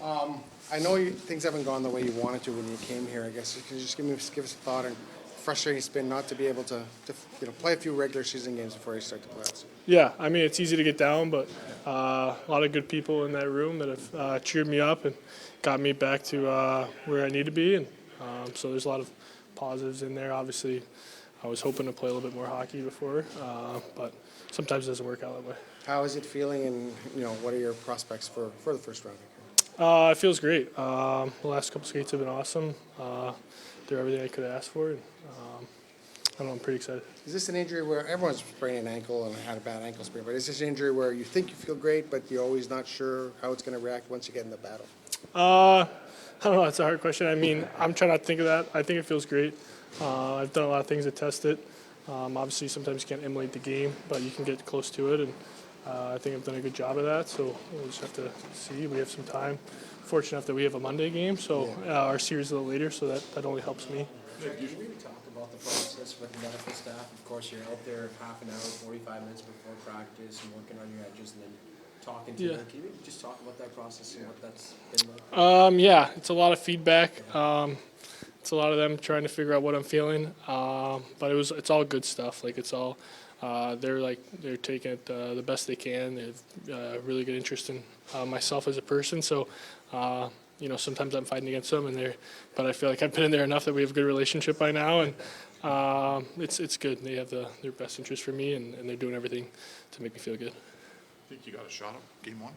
I know things haven't gone the way you wanted to when you came here. I guess can you just give us a thought and frustrating it's been not to be able to play a few regular season games before you start the playoffs. Yeah, I mean, it's easy to get down, but a lot of good people in that room that have cheered me up and got me back to where I need to be. And so there's a lot of positives in there. Obviously, I was hoping to play a little bit more hockey before, but sometimes it doesn't work out that way. How is it feeling, and what are your prospects for the first round? It feels great. The last couple skates have been awesome. They're everything I could ask for. And, I don't know, I'm pretty excited. Is this an injury where everyone's sprained an ankle and had a bad ankle sprain, but is this an injury where you think you feel great, but you're always not sure how it's going to react once you get in the battle? I don't know. That's a hard question. I mean, I'm trying not to think of that. I think it feels great. I've done a lot of things to test it. Obviously, sometimes you can't emulate the game, but you can get close to it, and I think I've done a good job of that. So we'll just have to see. We have some time. Fortunate enough that we have a Monday game, so our series is a little later, so that only helps me. Usually we talk about the process with the medical staff. Of course, you're out there half an hour, 45 minutes before practice and working on your edges and then talking to them. Can you just talk about that process and what that's been like? Yeah, it's a lot of feedback. It's a lot of them trying to figure out what I'm feeling. But it's all good stuff. Like it's all they're taking it the best they can. They have really good interest in myself as a person. So sometimes I'm fighting against them, but I feel like I've been in there enough that we have a good relationship by now, and it's good. They have their best interest for me, and they're doing everything to make me feel good. Think you got a shot at game one?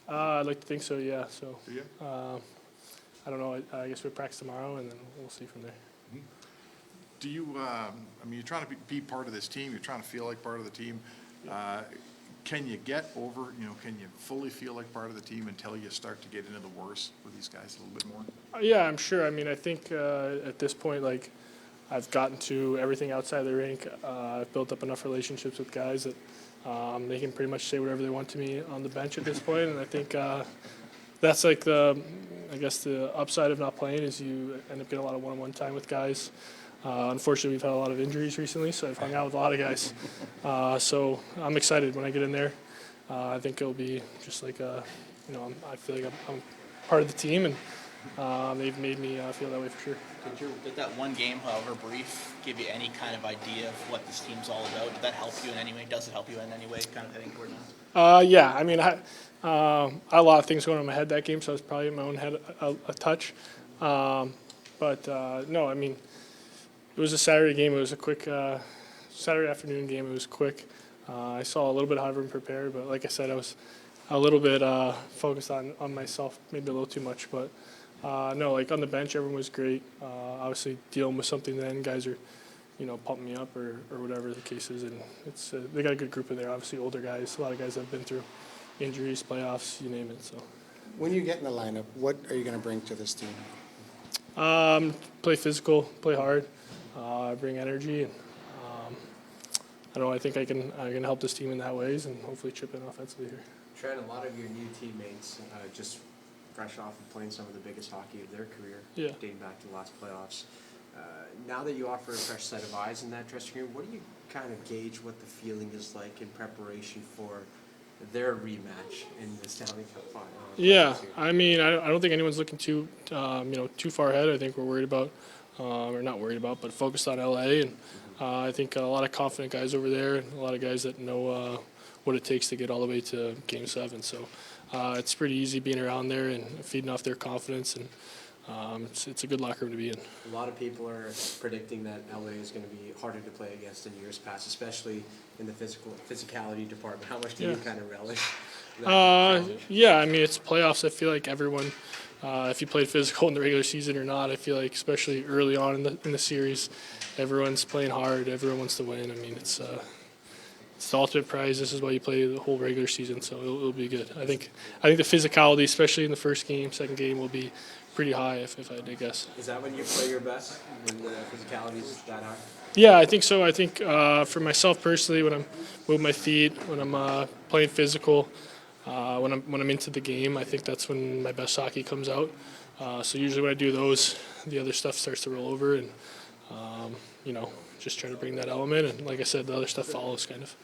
I'd like to think so, yeah. So Do you? I don't know. I guess we'll practice tomorrow, and then we'll see from there. Do you, you're trying to be part of this team, you're trying to feel like part of the team. Can you get over, can you fully feel like part of the team until you start to get into the worst with these guys a little bit more? Yeah, I'm sure. I mean, I think at this point, like, I've gotten to everything outside the rink. I've built up enough relationships with guys that they can pretty much say whatever they want to me on the bench at this point. And I think that's like the upside of not playing is you end up getting a lot of one-on-one time with guys. Unfortunately, we've had a lot of injuries recently, so I've hung out with a lot of guys. So I'm excited when I get in there. I think it'll be just like, I feel like I'm part of the team, and they've made me feel that way for sure. Did that one game, however brief, give you any kind of idea of what this team's all about? Did that help you in any way? Does it help you in any way, kind of heading toward now? Yeah, I mean, I had a lot of things going on in my head that game, so I was probably in my own head a touch. But no, I mean, it was a Saturday game. It was a quick Saturday afternoon game. It was quick. I saw a little bit of how everyone prepared, but like I said, I was a little bit focused on myself, maybe a little too much. But no, like on the bench, everyone was great. Obviously, dealing with something then, guys are, pumping me up or whatever the case is. And it's they got a good group in there. Obviously, older guys, a lot of guys that have been through injuries, playoffs, you name it. So when you get in the lineup, what are you going to bring to this team? Play physical, play hard. Bring energy, and I don't know. I think I can help this team in that ways, and hopefully chip in offensively here. Trent, a lot of your new teammates just fresh off of playing some of the biggest hockey of their career, dating back to the last playoffs. Now that you offer a fresh set of eyes in that dressing room, what do you kind of gauge what the feeling is like in preparation for their rematch in the Stanley Cup Final? Yeah, I mean, I don't think anyone's looking too far ahead. I think we're worried about. Or not worried about, but focused on LA, and I think a lot of confident guys over there, and a lot of guys that know what it takes to get all the way to Game 7. So it's pretty easy being around there and feeding off their confidence, and it's a good locker room to be in. A lot of people are predicting that LA is going to be harder to play against in years past, especially in the physicality department. How much do you kind of relish that? Yeah, I mean, it's playoffs. I feel like everyone. If you played physical in the regular season or not, I feel like especially early on in the series, everyone's playing hard. Everyone wants to win. I mean, it's the ultimate prize. This is why you play the whole regular season, so it'll be good. I think the physicality, especially in the first game, second game, will be pretty high if I had to guess. Is that when you play your best, when the physicality is that high? Yeah, I think so. I think for myself personally, when I'm moving my feet, when I'm playing physical. When I'm into the game, I think that's when my best hockey comes out. So usually when I do those, the other stuff starts to roll over, and just try to bring that element. And like I said, the other stuff follows kind of.